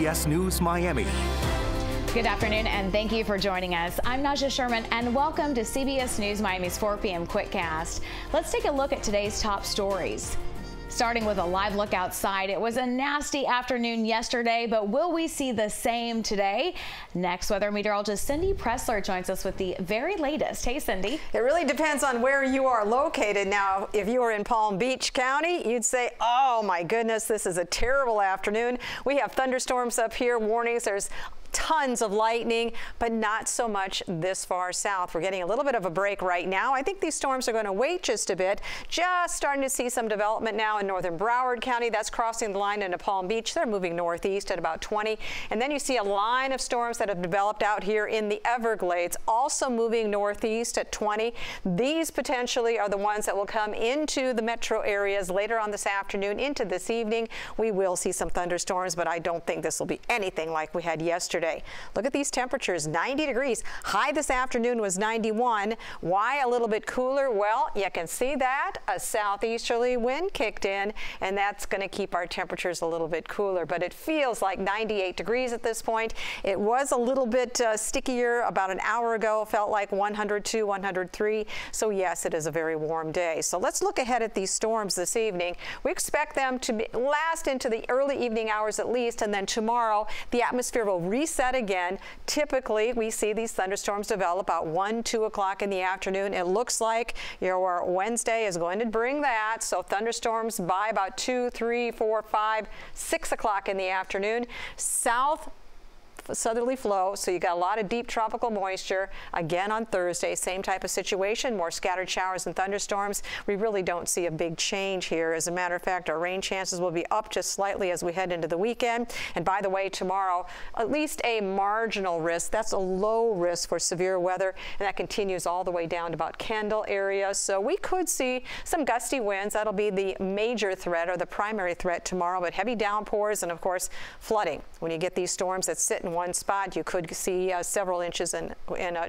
CBS News Miami. Good afternoon, and thank you for joining us. I'm Najahe Sherman, and welcome to CBS News Miami's 4 p.m. Quickcast. Let's take a look at today's top stories. Starting with a live look outside. It was a nasty afternoon yesterday, but will we see the same today? Next, weather meteorologist Cindy Pressler joins us with the very latest. Hey, Cindy. It really depends on where you are located. Now, if you were in Palm Beach County, you'd say, oh my goodness, this is a terrible afternoon. We have thunderstorms up here, warnings. There's tons of lightning, but not so much this far south. We're getting a little bit of a break right now. I think these storms are going to wait just a bit. Just starting to see some development now in northern Broward County. That's crossing the line into Palm Beach. They're moving northeast at about 20. And then you see a line of storms that have developed out here in the Everglades, also moving northeast at 20. These potentially are the ones that will come into the metro areas later on this afternoon into this evening. We will see some thunderstorms, but I don't think this will be anything like we had yesterday. Look at these temperatures, 90 degrees. High this afternoon was 91. Why a little bit cooler? Well, you can see that a southeasterly wind kicked in, and that's going to keep our temperatures a little bit cooler, but it feels like 98 degrees at this point. It was a little bit stickier about an hour ago, felt like 102, 103. So yes, it is a very warm day. So let's look ahead at these storms this evening. We expect them to last into the early evening hours at least, and then tomorrow the atmosphere will reset again. Typically, we see these thunderstorms develop about 1, 2 o'clock in the afternoon. It looks like your Wednesday is going to bring that. So thunderstorms by about 2, 3, 4, 5, 6 o'clock in the afternoon. Southerly flow, so you got a lot of deep tropical moisture. Again on Thursday, same type of situation, more scattered showers and thunderstorms. We really don't see a big change here. As a matter of fact, our rain chances will be up just slightly as we head into the weekend. And by the way, tomorrow, at least a marginal risk. That's a low risk for severe weather, and that continues all the way down to about Kendall area. So we could see some gusty winds. That'll be the major threat or the primary threat tomorrow, but heavy downpours and of course flooding. When you get these storms that sit in one spot, you could see several inches in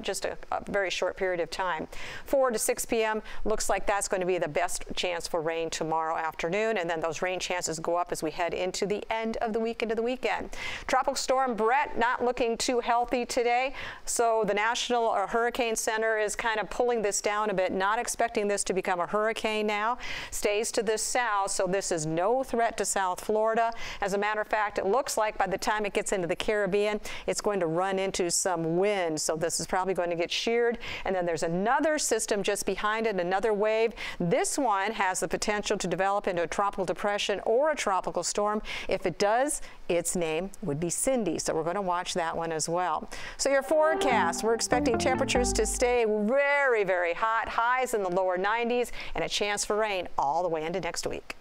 just a very short period of time. 4 to 6 p.m. looks like that's going to be the best chance for rain tomorrow afternoon, and then those rain chances go up as we head into the end of the week, into the weekend. Tropical storm Brett not looking too healthy today, so the National Hurricane Center is kind of pulling this down a bit, not expecting this to become a hurricane now. Stays to the south, so this is no threat to South Florida. As a matter of fact, it looks like by the time it gets into the Caribbean, it's going to run into some wind, so this is probably going to get sheared. And then there's another system just behind it, another wave. This one has the potential to develop into a tropical depression or a tropical storm. If it does, its name would be Cindy, so we're going to watch that one as well. So your forecast, we're expecting temperatures to stay very, very hot, highs in the lower 90s, and a chance for rain all the way into next week.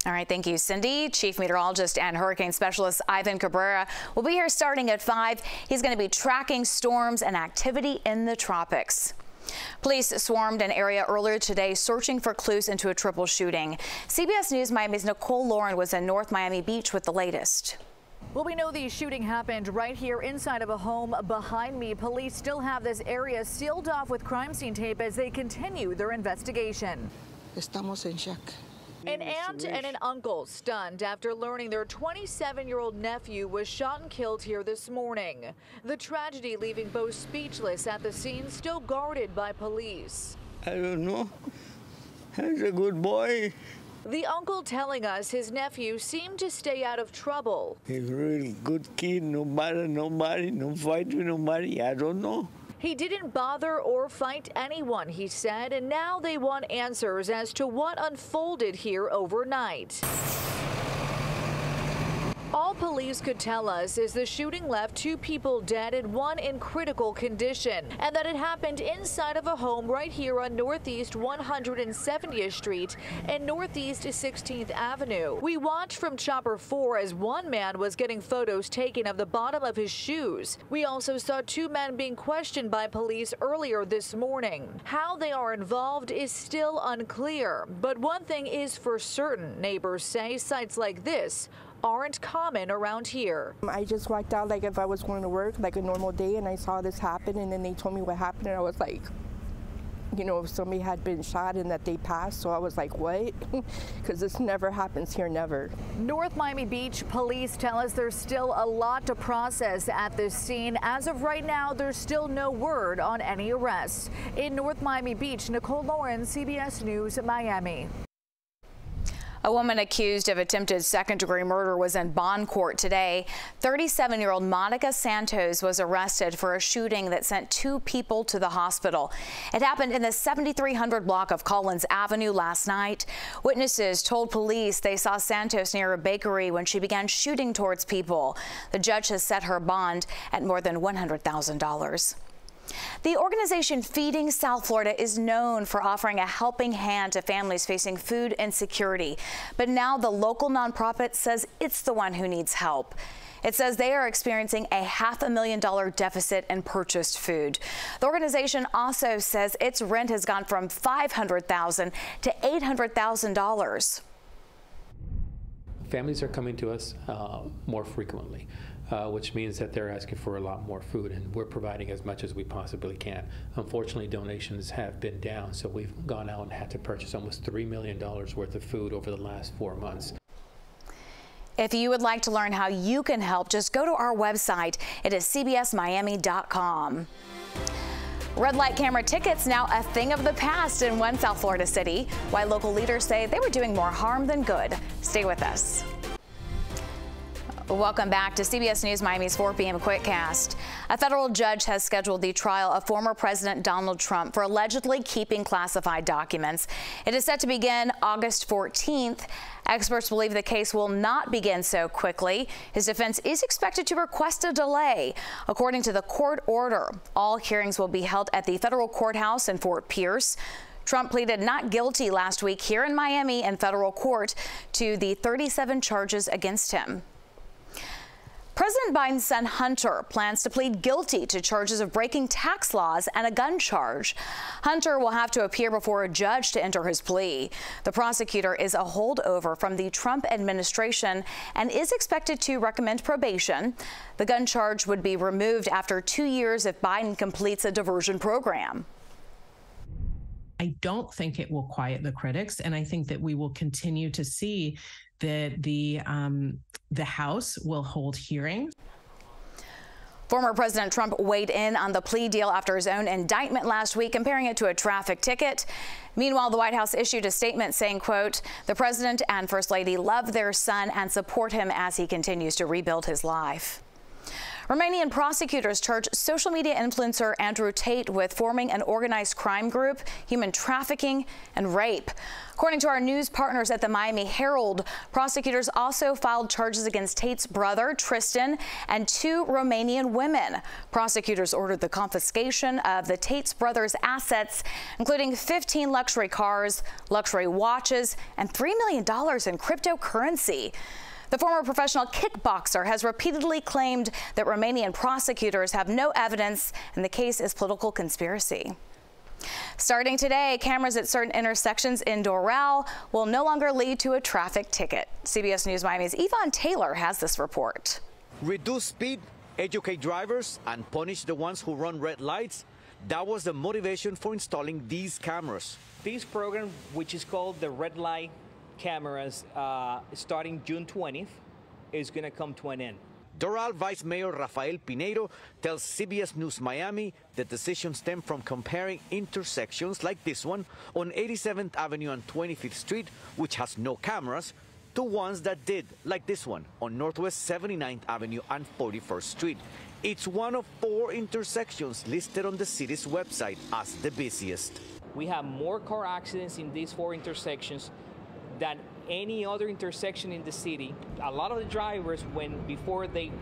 All right, thank you, Cindy. Chief Meteorologist and Hurricane Specialist Ivan Cabrera will be here starting at 5. He's going to be tracking storms and activity in the tropics. Police swarmed an area earlier today searching for clues into a triple shooting. CBS News Miami's Nicole Lauren was in North Miami Beach with the latest. Well, we know the shooting happened right here inside of a home behind me. Police still have this area sealed off with crime scene tape as they continue their investigation. Estamos en shock. An aunt and an uncle stunned after learning their 27-year-old nephew was shot and killed here this morning. The tragedy leaving both speechless at the scene, still guarded by police. I don't know. He's a good boy. The uncle telling us his nephew seemed to stay out of trouble. He's a really good kid, no fight with nobody, I don't know. He didn't bother or fight anyone, he said, and now they want answers as to what unfolded here overnight. All police could tell us is the shooting left 2 people dead and 1 in critical condition, and that it happened inside of a home right here on Northeast 170th Street and Northeast 16th Avenue. We watched from Chopper 4 as one man was getting photos taken of the bottom of his shoes. We also saw 2 men being questioned by police earlier this morning. How they are involved is still unclear, but one thing is for certain, neighbors say sites like this aren't common around here. I just walked out like if I was going to work like a normal day, and I saw this happen, and then they told me what happened, and I was like, you know, somebody had been shot and that they passed. So I was like, what? Because this never happens here, never. North Miami Beach police tell us there's still a lot to process at this scene. As of right now, there's still no word on any arrests. In North Miami Beach, Nicole Lawrence, CBS News, Miami. A woman accused of attempted second-degree murder was in bond court today. 37-year-old Monica Santos was arrested for a shooting that sent 2 people to the hospital. It happened in the 7300 block of Collins Avenue last night. Witnesses told police they saw Santos near a bakery when she began shooting towards people. The judge has set her bond at more than $100,000. The organization Feeding South Florida is known for offering a helping hand to families facing food insecurity. But now the local nonprofit says it's the one who needs help. It says they are experiencing a $500,000 deficit in purchased food. The organization also says its rent has gone from $500,000 to $800,000. Families are coming to us more frequently, which means that they're asking for a lot more food, and we're providing as much as we possibly can. Unfortunately, donations have been down, so we've gone out and had to purchase almost $3 million worth of food over the last 4 months. If you would like to learn how you can help, just go to our website. It is cbsmiami.com. Red light camera tickets now a thing of the past in one South Florida city. Why local leaders say they were doing more harm than good. Stay with us. Welcome back to CBS News Miami's 4 p.m. Quickcast. A federal judge has scheduled the trial of former President Donald Trump for allegedly keeping classified documents. It is set to begin August 14th. Experts believe the case will not begin so quickly. His defense is expected to request a delay. According to the court order, all hearings will be held at the federal courthouse in Fort Pierce. Trump pleaded not guilty last week here in Miami in federal court to the 37 charges against him. President Biden's son Hunter plans to plead guilty to charges of breaking tax laws and a gun charge. Hunter will have to appear before a judge to enter his plea. The prosecutor is a holdover from the Trump administration and is expected to recommend probation. The gun charge would be removed after 2 years if Biden completes a diversion program. I don't think it will quiet the critics, and I think that we will continue to see that the House will hold hearings. Former President Trump weighed in on the plea deal after his own indictment last week, comparing it to a traffic ticket. Meanwhile, the White House issued a statement saying, quote, "The president and first lady love their son and support him as he continues to rebuild his life." Romanian prosecutors charge social media influencer Andrew Tate with forming an organized crime group, human trafficking, and rape. According to our news partners at the Miami Herald, prosecutors also filed charges against Tate's brother, Tristan, and 2 Romanian women. Prosecutors ordered the confiscation of the Tate's brother's assets, including 15 luxury cars, luxury watches, and $3 million in cryptocurrency. The former professional kickboxer has repeatedly claimed that Romanian prosecutors have no evidence and the case is political conspiracy. Starting today, cameras at certain intersections in Doral will no longer lead to a traffic ticket. CBS News Miami's Yvonne Taylor has this report. Reduce speed, educate drivers, and punish the ones who run red lights. That was the motivation for installing these cameras. This program, which is called the red light cameras, starting June 20th, is going to come to an end. Doral Vice Mayor Rafael Pineiro tells CBS News Miami the decision stemmed from comparing intersections like this one on 87th Avenue and 25th Street, which has no cameras, to ones that did, like this one on Northwest 79th Avenue and 41st Street. It's one of 4 intersections listed on the city's website as the busiest. We have more car accidents in these 4 intersections than any other intersection in the city. A lot of the drivers, before they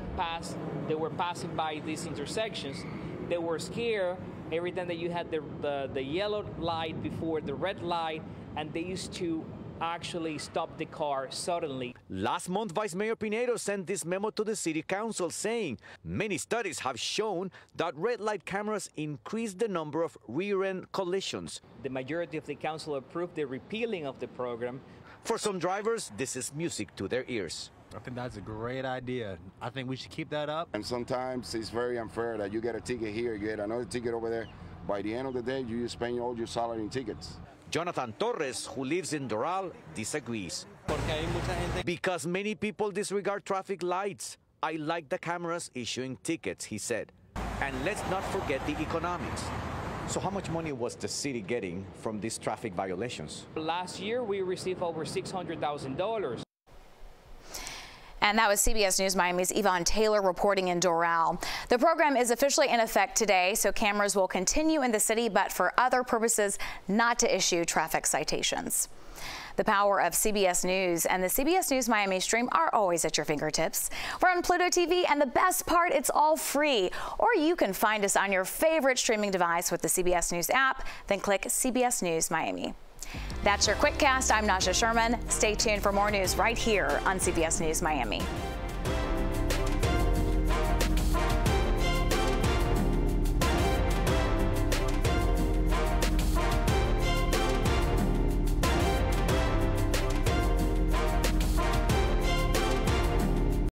were passing by these intersections, they were scared every time that you had the yellow light before the red light, and they used to actually stop the car suddenly. Last month, Vice Mayor Pineiro sent this memo to the City Council saying many studies have shown that red light cameras increase the number of rear-end collisions. The majority of the council approved the repealing of the program. For some drivers, this is music to their ears. I think that's a great idea. I think we should keep that up. And sometimes it's very unfair that you get a ticket here, you get another ticket over there. By the end of the day, you spend all your salary in tickets. Jonathan Torres, who lives in Doral, disagrees. Because many people disregard traffic lights. I like the cameras issuing tickets, he said. And let's not forget the economics. So how much money was the city getting from these traffic violations? Last year, we received over $600,000. And that was CBS News Miami's Yvonne Taylor reporting in Doral. The program is officially in effect today, so cameras will continue in the city, but for other purposes, not to issue traffic citations. The power of CBS News and the CBS News Miami stream are always at your fingertips. We're on Pluto TV, and the best part, it's all free. Or you can find us on your favorite streaming device with the CBS News app, then click CBS News Miami. That's your Quickcast. I'm Najahe Sherman. Stay tuned for more news right here on CBS News Miami.